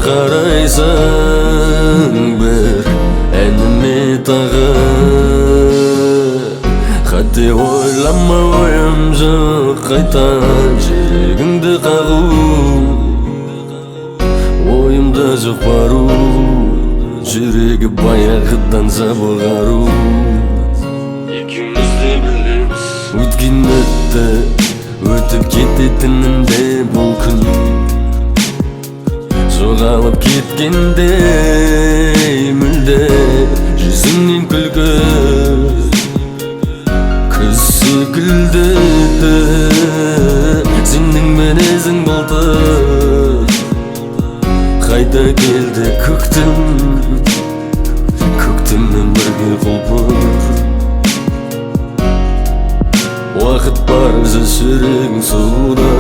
қарайсың бір әніме тағы қате ойлама ойым жоқ қайтан жүрегіңді қағу ойымда жоқ бару жүрегі баяғыдан жабығару екеуміз де білеміз өткен өтті өтіп кететінін де бұл күн жоғалып кеткендей мүлде жүзіңнен күлкі күз секілді сенің мінезің былтыр қайта келді көктеммен бірге құлпыр уақыт бар жүрегің суда